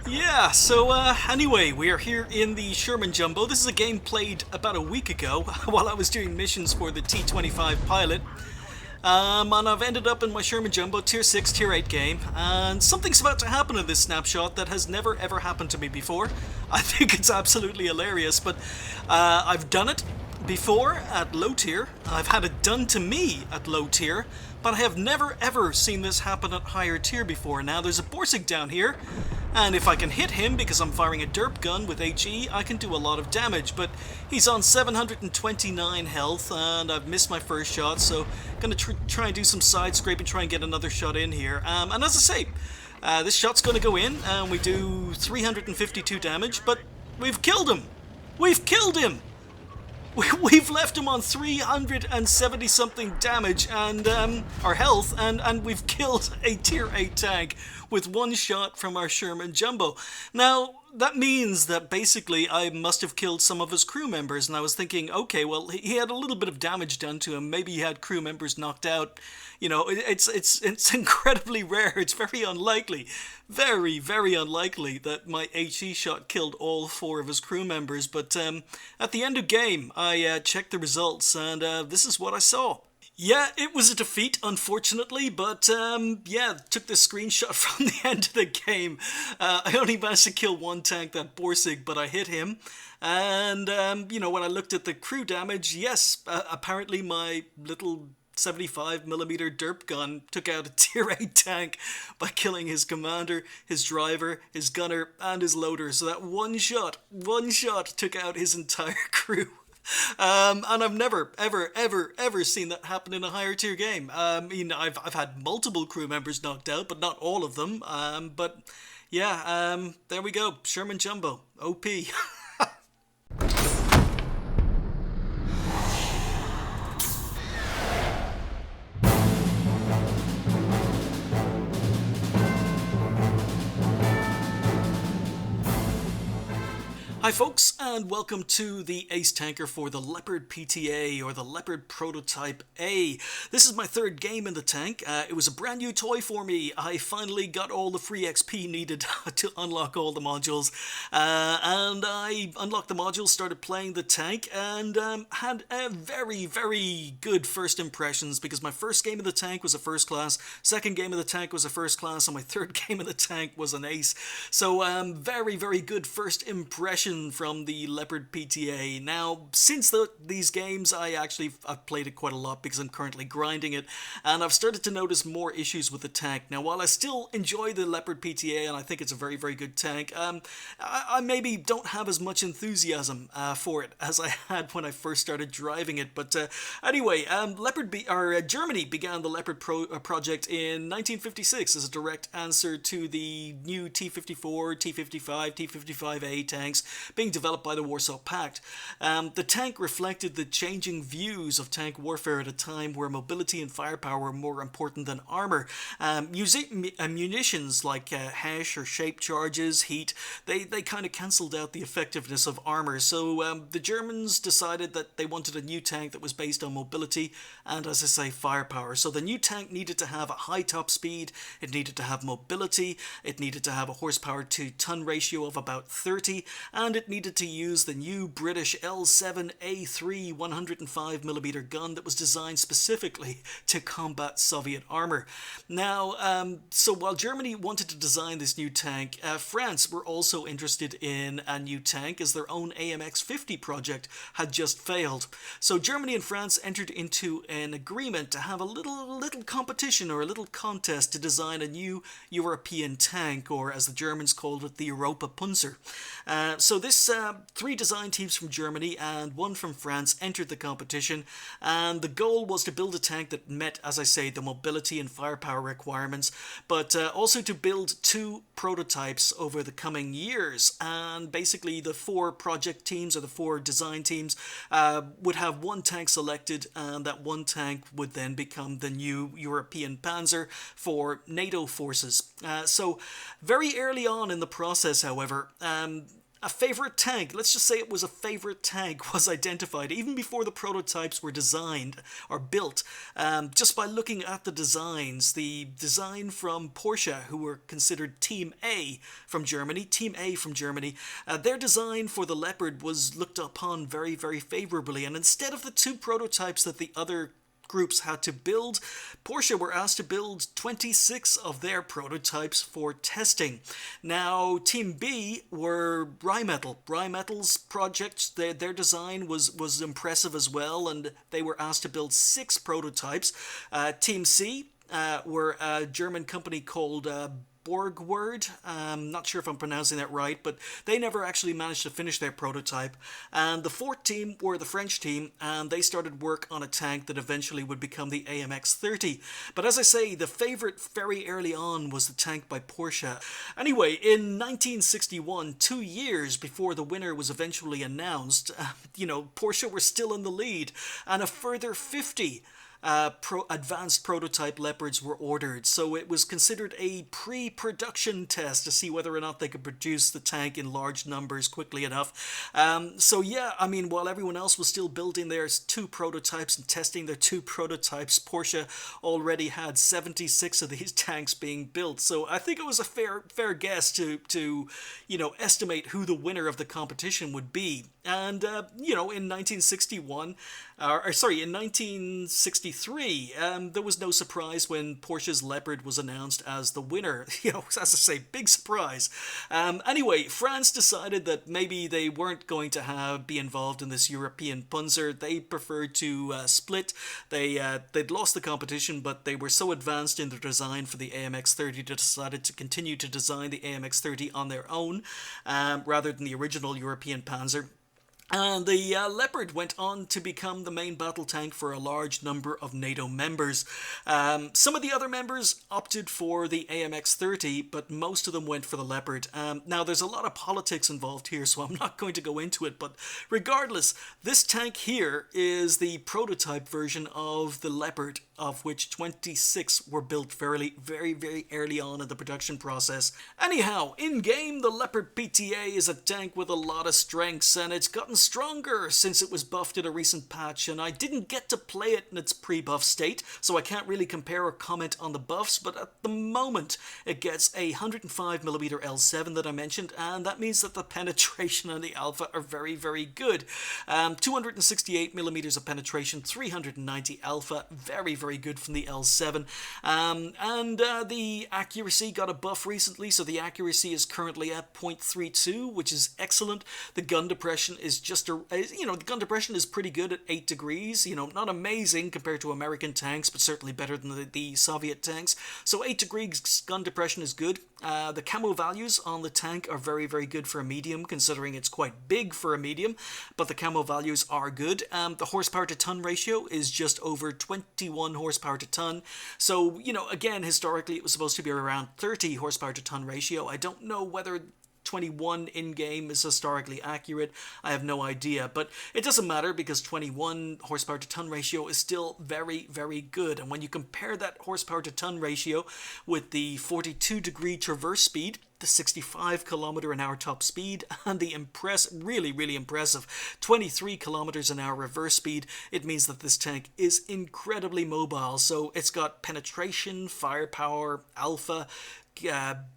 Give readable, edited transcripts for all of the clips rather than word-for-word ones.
Yeah, so anyway, we are here in the Sherman Jumbo. This is a game played about a week ago while I was doing missions for the T-25 pilot. And I've ended up in my Sherman Jumbo Tier 6, Tier 8 game, and something's about to happen in this snapshot that has never ever happened to me before. I think it's absolutely hilarious, but I've done it before at low tier. I've had it done to me at low tier, but I have never ever seen this happen at higher tier before. Now there's a Borsig down here, and if I can hit him because I'm firing a derp gun with HE, I can do a lot of damage, but he's on 729 health and I've missed my first shot, so gonna try and do some side scraping, try and get another shot in here. And as I say, this shot's gonna go in and we do 352 damage, but we've killed him! We've killed him! We've left him on 370 something damage and our health, and we've killed a tier 8 tank with one shot from our Sherman Jumbo. Now, that means that basically I must have killed some of his crew members, and I was thinking, okay, well, he had a little bit of damage done to him. Maybe he had crew members knocked out. You know, it's incredibly rare. It's very unlikely. Very, very unlikely that my HE shot killed all 4 of his crew members. But at the end of game, I checked the results, and this is what I saw. Yeah, it was a defeat, unfortunately, but yeah, took this screenshot from the end of the game. I only managed to kill one tank, that Borsig, but I hit him. And, you know, when I looked at the crew damage, yes, apparently my little 75mm derp gun took out a tier 8 tank by killing his commander, his driver, his gunner, and his loader. So that one shot took out his entire crew. And I've never, ever seen that happen in a higher tier game. I mean, I've had multiple crew members knocked out, but not all of them. But yeah, there we go. Sherman Jumbo, OP. Hi folks, and welcome to the Ace Tanker for the Leopard PTA, or the Leopard Prototype A. This is my third game in the tank. It was a brand new toy for me. I finally got all the free XP needed to unlock all the modules. And I unlocked the modules, started playing the tank, and had a very, very good first impressions, because my first game in the tank was a first class, second game in the tank was a first class, and my third game in the tank was an ace. So very, very good first impression from the Leopard PTA. Now, since these games, I've played it quite a lot because I'm currently grinding it, and I've started to notice more issues with the tank. Now, while I still enjoy the Leopard PTA and I think it's a very, very good tank, I maybe don't have as much enthusiasm for it as I had when I first started driving it. But anyway, Germany began the Leopard project in 1956 as a direct answer to the new T-54, T-55, T-55A tanks being developed by the Warsaw Pact. The tank reflected the changing views of tank warfare at a time where mobility and firepower were more important than armor. Munitions like hash or shape charges, heat, they kind of cancelled out the effectiveness of armor. So the Germans decided that they wanted a new tank that was based on mobility and, as I say, firepower. So the new tank needed to have a high top speed, it needed to have mobility, it needed to have a horsepower to ton ratio of about 30, and it needed to use the new British L7A3 105mm gun that was designed specifically to combat Soviet armor. Now, so while Germany wanted to design this new tank, France were also interested in a new tank, as their own AMX-50 project had just failed. So Germany and France entered into an agreement to have a little competition, or a little contest, to design a new European tank, or as the Germans called it, the Europa Panzer. So this 3 design teams from Germany and 1 from France entered the competition, and the goal was to build a tank that met, as I say, the mobility and firepower requirements, but also to build 2 prototypes over the coming years. And basically the 4 project teams, or the 4 design teams, would have 1 tank selected, and that 1 tank would then become the new European Panzer for NATO forces. So very early on in the process, however, a favorite tank, let's just say it was a favorite tank, was identified even before the prototypes were designed or built. Just by looking at the designs, the design from Porsche, who were considered Team A from Germany, their design for the Leopard was looked upon very, very favorably. And instead of the two prototypes that the other groups had to build, Porsche were asked to build 26 of their prototypes for testing. Now, Team B were Rheinmetall. Rheinmetall's project, their design was impressive as well, and they were asked to build 6 prototypes. Team C were a German company called Borgward. Not sure if I'm pronouncing that right, but they never actually managed to finish their prototype. And the fourth team were the French team, and they started work on a tank that eventually would become the AMX-30. But as I say, the favorite very early on was the tank by Porsche. Anyway, in 1961, 2 years before the winner was eventually announced, Porsche were still in the lead, and a further 50 advanced prototype Leopards were ordered, so it was considered a pre-production test to see whether or not they could produce the tank in large numbers quickly enough. So yeah, I mean, while everyone else was still building their 2 prototypes and testing their 2 prototypes, Porsche already had 76 of these tanks being built. So I think it was a fair guess to estimate who the winner of the competition would be. And in 1963, there was no surprise when Porsche's Leopard was announced as the winner. As I say, big surprise. Anyway, France decided that maybe they weren't going to be involved in this European Panzer. They preferred to split. They'd lost the competition, but they were so advanced in their design for the AMX-30 they decided to continue to design the AMX-30 on their own, rather than the original European Panzer. And the Leopard went on to become the main battle tank for a large number of NATO members. Some of the other members opted for the AMX-30, but most of them went for the Leopard. Now, there's a lot of politics involved here, so I'm not going to go into it, but regardless, this tank here is the prototype version of the Leopard, of which 26 were built very, very early on in the production process. Anyhow, in-game, the Leopard PTA is a tank with a lot of strengths, and it's gotten stronger since it was buffed in a recent patch, and I didn't get to play it in its pre-buff state, so I can't really compare or comment on the buffs, but at the moment it gets a 105mm L7 that I mentioned, and that means that the penetration and the alpha are very, very good. 268mm of penetration, 390 alpha, very, very good from the L7, and the accuracy got a buff recently, so the accuracy is currently at 0.32, which is excellent. The gun depression is the gun depression is pretty good at 8 degrees, not amazing compared to American tanks, but certainly better than the Soviet tanks. So 8 degrees gun depression is good. The camo values on the tank are very, very good for a medium, considering it's quite big for a medium, but the camo values are good. The horsepower to ton ratio is just over 21 horsepower to ton. So, again, historically it was supposed to be around 30 horsepower to ton ratio. I don't know whether 21 in-game is historically accurate. I have no idea, but it doesn't matter because 21 horsepower to ton ratio is still very, very good. And when you compare that horsepower to ton ratio with the 42 degree traverse speed, the 65 kilometer an hour top speed, and the really, really impressive 23 kilometers an hour reverse speed, it means that this tank is incredibly mobile. So it's got penetration, firepower, alpha,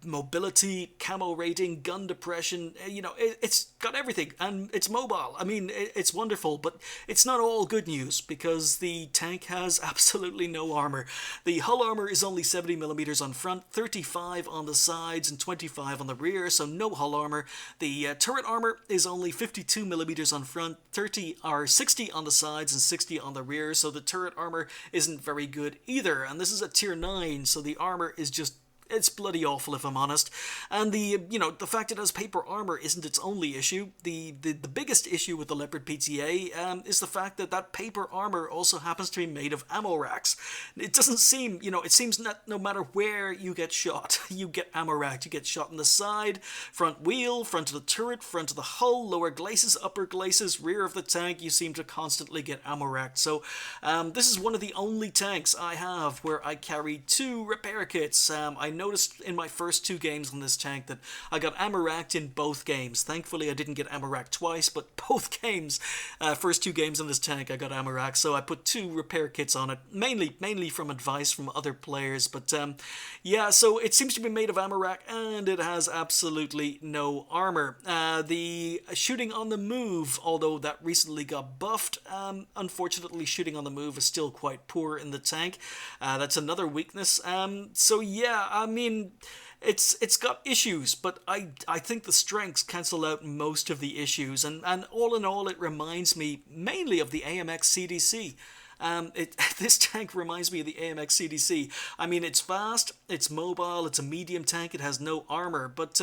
mobility, camo rating, gun depression, it's got everything, and it's mobile. I mean, it's wonderful, but it's not all good news, because the tank has absolutely no armor. The hull armor is only 70mm on front, 35 on the sides, and 25 on the rear, so no hull armor. The turret armor is only 52mm on front, 60 on the sides, and 60 on the rear, so the turret armor isn't very good either, and this is a tier 9, so the armor is just, it's bloody awful, if I'm honest. And the fact it has paper armor isn't its only issue. The biggest issue with the Leopard PTA is the fact that paper armor also happens to be made of ammo racks. It doesn't seem, it seems that no matter where you get shot, you get ammo racked. You get shot in the side, front wheel, front of the turret, front of the hull, lower glacis, upper glacis, rear of the tank, you seem to constantly get ammo racked. So this is one of the only tanks I have where I carry 2 repair kits. I know noticed in my first 2 games on this tank that I got ammo-racked in both games. Thankfully, I didn't get ammo-racked twice, but both games, first 2 games on this tank, I got ammo-racked, so I put 2 repair kits on it, mainly from advice from other players, but yeah, so it seems to be made of ammo-rack, and it has absolutely no armor. The shooting on the move, although that recently got buffed, unfortunately shooting on the move is still quite poor in the tank. That's another weakness. So yeah, I mean, it's got issues, but I think the strengths cancel out most of the issues, and all in all, it reminds me mainly of the AMX CDC. This tank reminds me of the AMX CDC. I mean, it's fast, it's mobile, it's a medium tank, it has no armor, but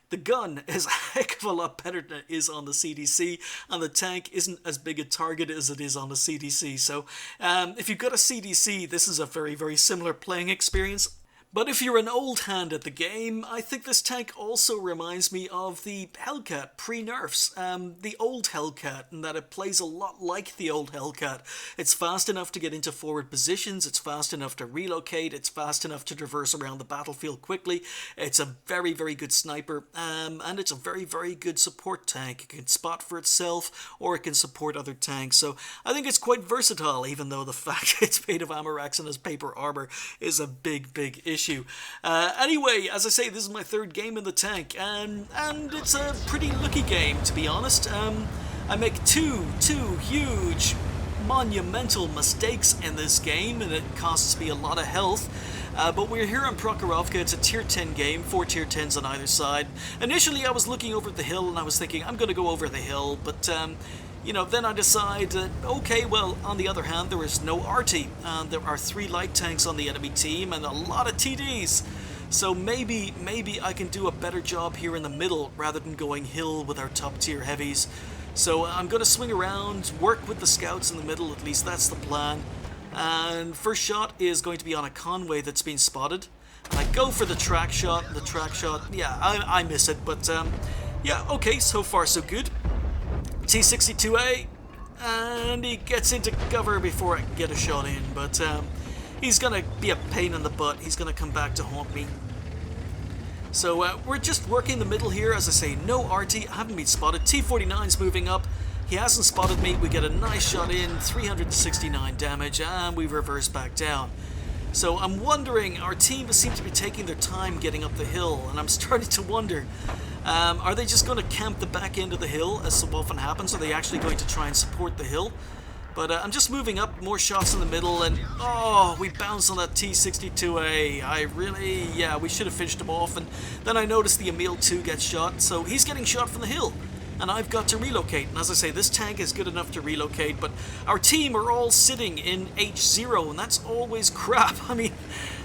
the gun is a heck of a lot better than it is on the CDC, and the tank isn't as big a target as it is on the CDC. So if you've got a CDC, this is a very, very similar playing experience. But if you're an old hand at the game, I think this tank also reminds me of the Hellcat pre-nerfs, the old Hellcat, in that it plays a lot like the old Hellcat. It's fast enough to get into forward positions, it's fast enough to relocate, it's fast enough to traverse around the battlefield quickly, it's a very, very good sniper, and it's a very, very good support tank. It can spot for itself, or it can support other tanks, so I think it's quite versatile, even though the fact it's made of ammo racks and has paper armor is a big, big issue. Anyway, as I say, this is my 3rd game in the tank, and it's a pretty lucky game, to be honest. I make two huge, monumental mistakes in this game, and it costs me a lot of health. But we're here on Prokhorovka. It's a tier 10 game, 4 tier 10s on either side. Initially, I was looking over at the hill, and I was thinking, I'm going to go over the hill, but you know, then I decide that, okay, well, on the other hand, there is no arty, and there are 3 light tanks on the enemy team, and a lot of TDs. So maybe I can do a better job here in the middle, rather than going hill with our top tier heavies. So I'm going to swing around, work with the scouts in the middle, at least that's the plan. And first shot is going to be on a Conway that's been spotted. I go for the track shot, yeah, I miss it, but yeah, okay, so far so good. T-62A, and he gets into cover before I can get a shot in, but he's going to be a pain in the butt. He's going to come back to haunt me. So we're just working the middle here. As I say, no RT, haven't been spotted. T-49's moving up. He hasn't spotted me. We get a nice shot in, 369 damage, and we reverse back down. So I'm wondering, our team seems to be taking their time getting up the hill, and I'm starting to wonder, are they just going to camp the back end of the hill, as so often happens? Are they actually going to try and support the hill? But I'm just moving up, more shots in the middle, and oh, we bounced on that T-62A. Yeah, we should have finished him off, and then I noticed the Emil 2 gets shot, so he's getting shot from the hill. And I've got to relocate, and as I say, this tank is good enough to relocate, but our team are all sitting in H0, and that's always crap. I mean,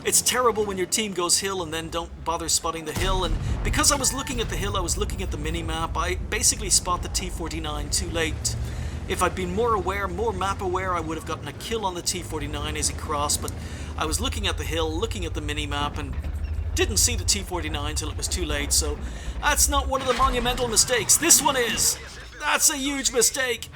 it's terrible when your team goes hill and then don't bother spotting the hill, and because I was looking at the hill, I was looking at the mini-map, I basically spot the T-49 too late. If I'd been more aware, more map aware, I would have gotten a kill on the T-49 as he crossed, but I was looking at the hill, looking at the mini-map, and didn't see the T-49 till it was too late, so that's not one of the monumental mistakes. This one is. That's a huge mistake.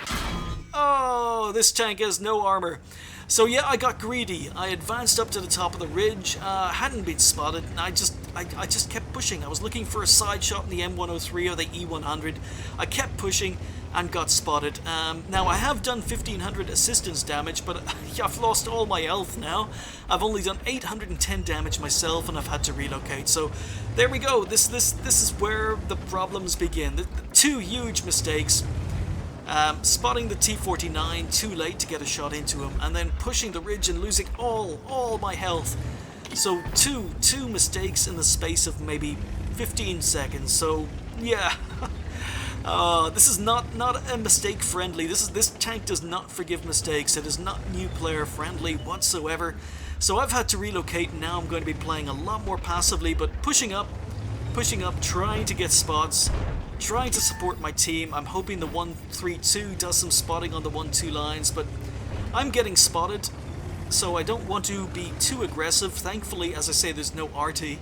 Oh, this tank has no armor. So yeah, I got greedy. I advanced up to the top of the ridge, hadn't been spotted, and I just kept pushing. I was looking for a side shot in the M103 or the E100. I kept pushing and got spotted. Now I have done 1500 assistance damage, but I've lost all my health now. I've only done 810 damage myself, and I've had to relocate. So there we go. This is where the problems begin. The 2 huge mistakes. Spotting the T-49 too late to get a shot into him, and then pushing the ridge and losing all my health. So two mistakes in the space of maybe 15 seconds. So yeah, this is not a mistake friendly. This tank does not forgive mistakes. It is not new player friendly whatsoever. So I've had to relocate, and now I'm going to be playing a lot more passively, but pushing up, trying to get spots. Trying to support my team. I'm hoping the 132 does some spotting on the 1-2 lines, but I'm getting spotted, so I don't want to be too aggressive. Thankfully, as I say, there's no RT.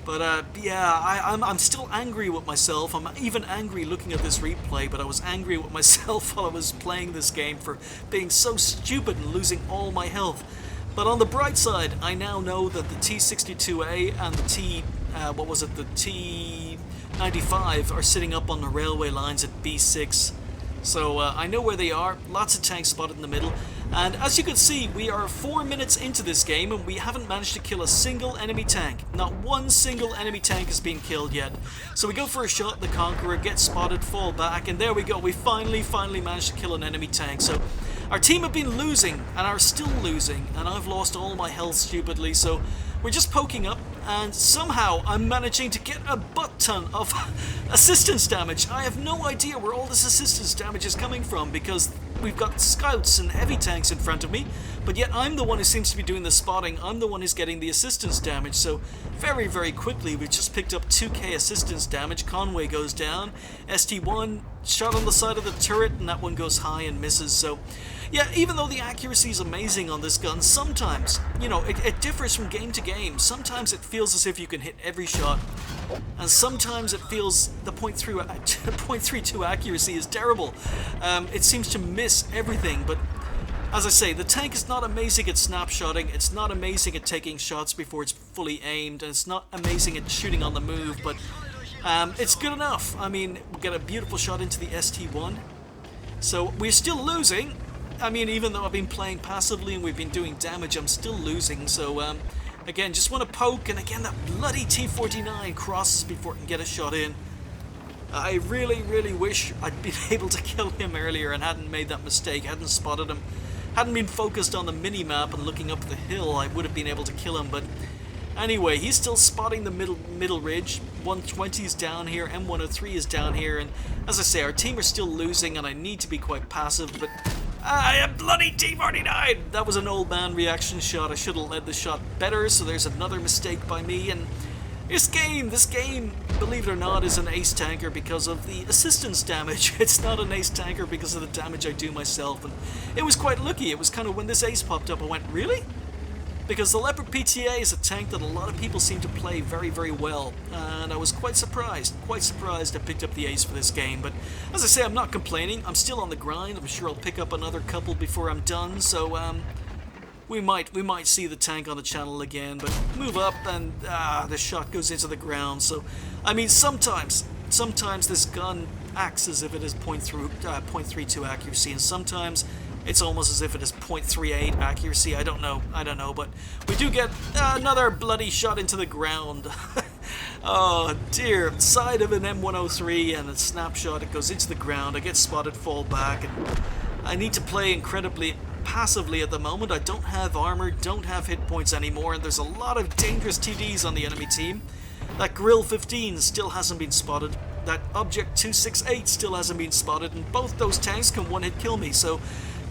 But yeah, I'm still angry with myself. I'm even angry looking at this replay, but I was angry with myself while I was playing this game for being so stupid and losing all my health. But on the bright side, I now know that the T62A and the the T95 are sitting up on the railway lines at B6. So I know where they are. Lots of tanks spotted in the middle. And as you can see, we are 4 minutes into this game and we haven't managed to kill a single enemy tank. Not one single enemy tank has been killed yet. So we go for a shot, the Conqueror, get spotted, fall back, and there we go. We finally managed to kill an enemy tank. So our team have been losing and are still losing, and I've lost all my health stupidly. So we're just poking up, and somehow I'm managing to get a butt ton of assistance damage. I have no idea where all this assistance damage is coming from, because we've got scouts and heavy tanks in front of me, but yet I'm the one who seems to be doing the spotting. I'm the one who's getting the assistance damage. So very quickly we've just picked up 2k assistance damage. Conway goes down, ST1 shot on the side of the turret, and that one goes high and misses. So yeah, even though the accuracy is amazing on this gun, sometimes, you know, it differs from game to game. Sometimes it feels as if you can hit every shot, and sometimes it feels the .32 accuracy is terrible. It seems to miss everything, but as I say, the tank is not amazing at snapshotting, it's not amazing at taking shots before it's fully aimed, and it's not amazing at shooting on the move, but it's good enough. I mean, we get a beautiful shot into the ST1. So we're still losing. I mean, even though I've been playing passively and we've been doing damage, I'm still losing. So again, just want to poke, and again that bloody T49 crosses before I can get a shot in. I really wish I'd been able to kill him earlier and hadn't made that mistake, hadn't spotted him, hadn't been focused on the mini-map and looking up the hill. I would have been able to kill him, but anyway, he's still spotting the middle ridge. 120 is down here, M103 is down here, and as I say, our team are still losing and I need to be quite passive, but bloody T49! That was an old man reaction shot. I should have led the shot better, so there's another mistake by me. And this game, believe it or not, is an ace tanker because of the assistance damage. It's not an ace tanker because of the damage I do myself. And it was quite lucky. It was kind of when this ace popped up, I went, really? Because the Leopard PTA is a tank that a lot of people seem to play very well, and I was quite surprised I picked up the ace for this game. But as I say, I'm not complaining, I'm still on the grind. I'm sure I'll pick up another couple before I'm done, so we might see the tank on the channel again. But move up, and the shot goes into the ground. So I mean, sometimes this gun acts as if it is .32 accuracy, and sometimes it's almost as if it is .38 accuracy. I don't know, but we do get another bloody shot into the ground. Oh dear, side of an M103 and a snapshot, it goes into the ground. I get spotted, fall back, and I need to play incredibly passively at the moment. I don't have armor, don't have hit points anymore, and there's a lot of dangerous TDs on the enemy team. That Grill 15 still hasn't been spotted. That Object 268 still hasn't been spotted, and both those tanks can one-hit kill me, so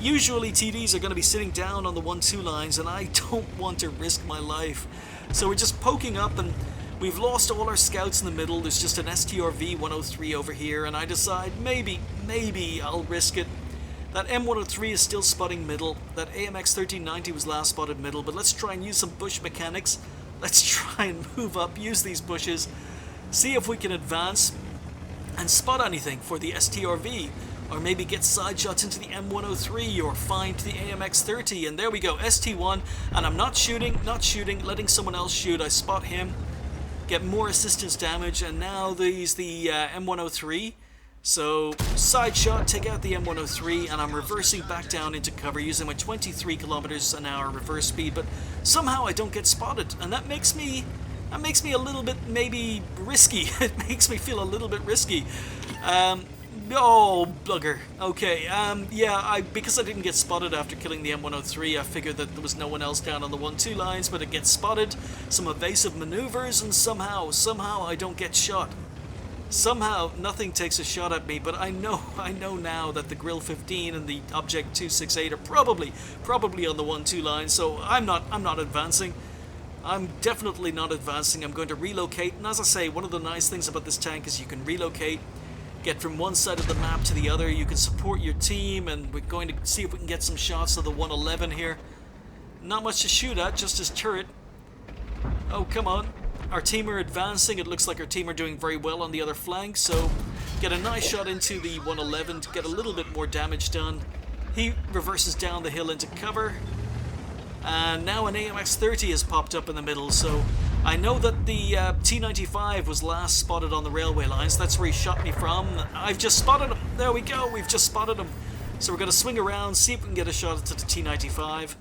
usually TDs are going to be sitting down on the 1-2 lines, and I don't want to risk my life. So we're just poking up, and we've lost all our scouts in the middle. There's just an STRV 103 over here, and I decide maybe I'll risk it. That M103 is still spotting middle. That AMX 1390 was last spotted middle, but let's try and use some bush mechanics. Let's try and move up, use these bushes, see if we can advance and spot anything for the STRV. Or maybe get side shots into the M103 or find the AMX 30, and there we go, ST1, and I'm not shooting, letting someone else shoot. I spot him, get more assistance damage, and now there's the M103. So side shot, take out the M103, and I'm reversing back down into cover using my 23 kilometers an hour reverse speed, but somehow I don't get spotted, and that makes me a little bit maybe risky. It makes me feel a little bit risky. Oh, bugger. Okay, yeah, because I didn't get spotted after killing the M103, I figured that there was no one else down on the 1-2 lines, but it gets spotted, some evasive maneuvers, and somehow I don't get shot. Somehow, nothing takes a shot at me, but I know now that the Grill 15 and the Object 268 are probably on the 1-2 line, so I'm not advancing. I'm definitely not advancing. I'm going to relocate, and as I say, one of the nice things about this tank is you can relocate, get from one side of the map to the other. You can support your team, and we're going to see if we can get some shots of the 111 here. Not much to shoot at, just his turret. Oh, come on. Our team are advancing. It looks like our team are doing very well on the other flank, so get a nice shot into the 111 to get a little bit more damage done. He reverses down the hill into cover. And now an AMX-30 has popped up in the middle, so I know that the T-95 was last spotted on the railway lines. That's where he shot me from. I've just spotted him. There we go, we've just spotted him. So we're going to swing around, see if we can get a shot at the T-95.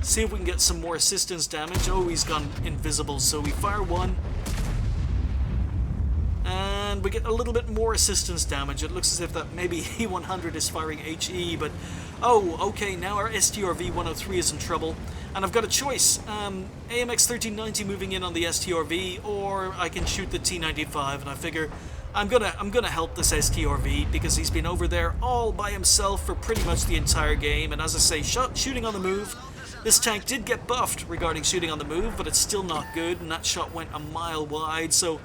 See if we can get some more assistance damage. Oh, he's gone invisible, so we fire one. And we get a little bit more assistance damage. It looks as if that maybe E100 is firing HE, but... Oh, okay, now our STRV-103 is in trouble. And I've got a choice. AMX 1390 moving in on the STRV, or I can shoot the T-95, and I figure... I'm gonna help this STRV because he's been over there all by himself for pretty much the entire game. And as I say, shooting on the move, this tank did get buffed regarding shooting on the move, but it's still not good, and that shot went a mile wide. So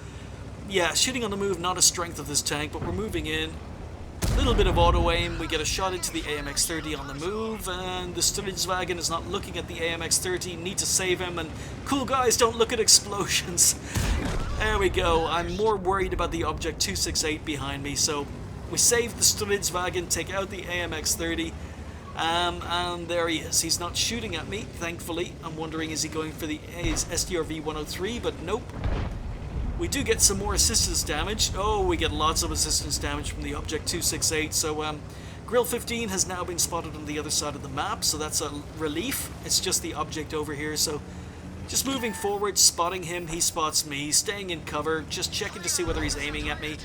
yeah, shooting on the move, not a strength of this tank, but we're moving in. A little bit of auto aim, we get a shot into the AMX-30 on the move, and the Stridswagen is not looking at the AMX-30, need to save him, and cool guys, don't look at explosions. There we go, I'm more worried about the Object 268 behind me, so we save the Stridswagen, take out the AMX-30, and there he is. He's not shooting at me, thankfully. I'm wondering, is he going for the STRV-103, but nope. We do get some more assistance damage. Oh, we get lots of assistance damage from the Object 268. So, Grill 15 has now been spotted on the other side of the map, so that's a relief. It's just the Object over here, so just moving forward, spotting him, he spots me, staying in cover, just checking to see whether he's aiming at me,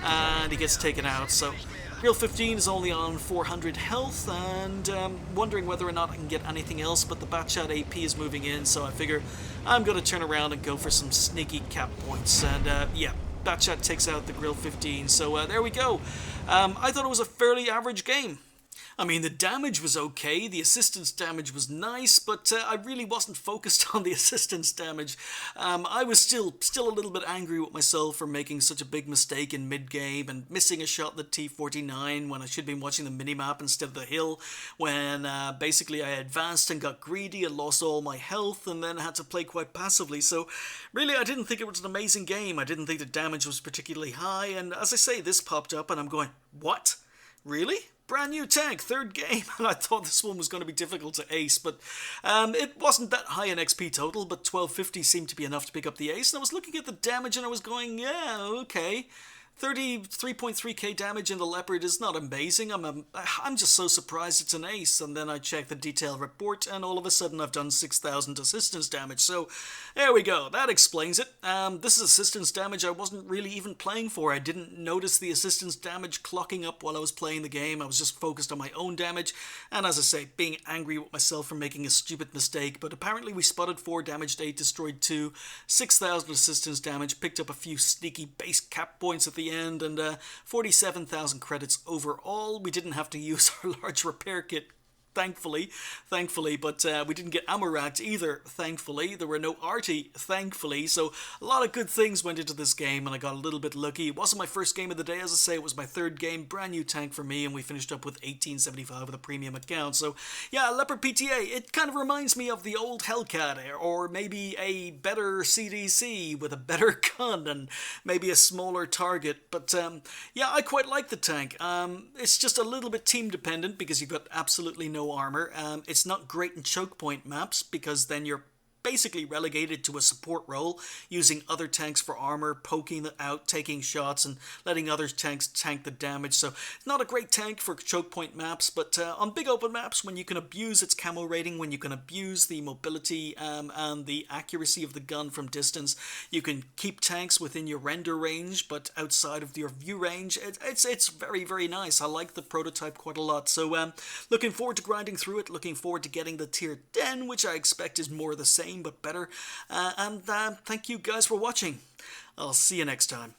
and he gets taken out. So, Grill 15 is only on 400 health, and wondering whether or not I can get anything else, but the Batchat AP is moving in, so I figure I'm going to turn around and go for some sneaky cap points. And yeah, Batchat takes out the Grill 15, so there we go. I thought it was a fairly average game. I mean, the damage was okay, the assistance damage was nice, but I really wasn't focused on the assistance damage. I was still a little bit angry with myself for making such a big mistake in mid-game and missing a shot at the T-49 when I should have been watching the minimap instead of the hill, when basically I advanced and got greedy and lost all my health and then had to play quite passively. So really, I didn't think it was an amazing game. I didn't think the damage was particularly high, and as I say, this popped up and I'm going, what? Really? Brand new tank, third game, and I thought this one was going to be difficult to ace, but it wasn't that high in XP total, but 1250 seemed to be enough to pick up the ace, and I was looking at the damage and I was going, yeah, okay. 33.3k damage in the Leopard is not amazing. I'm just so surprised it's an ace. And then I check the detailed report, and all of a sudden I've done 6,000 assistance damage. So there we go. That explains it. This is assistance damage I wasn't really even playing for. I didn't notice the assistance damage clocking up while I was playing the game. I was just focused on my own damage. And as I say, being angry with myself for making a stupid mistake. But apparently we spotted 4, damaged 8, destroyed 2, 6,000 assistance damage, picked up a few sneaky base cap points at the end, and 47,000 credits overall. We didn't have to use our large repair kit, thankfully, but we didn't get ammo racked either, thankfully. There were no arty, thankfully, so a lot of good things went into this game, and I got a little bit lucky. It wasn't my first game of the day, as I say, it was my third game, brand new tank for me, and we finished up with 1875 with a premium account. So yeah, Leopard PTA, it kind of reminds me of the old Hellcat, or maybe a better CDC with a better gun and maybe a smaller target, but yeah, I quite like the tank. It's just a little bit team dependent because you've got absolutely no armor. It's not great in choke point maps because then you're basically relegated to a support role, using other tanks for armor, poking it out, taking shots, and letting other tanks tank the damage. So not a great tank for choke point maps, but on big open maps, when you can abuse its camo rating, when you can abuse the mobility and the accuracy of the gun from distance, you can keep tanks within your render range, but outside of your view range. It's very, very nice. I like the prototype quite a lot. So looking forward to grinding through it, looking forward to getting the tier 10, which I expect is more the same but better, and thank you guys for watching. I'll see you next time.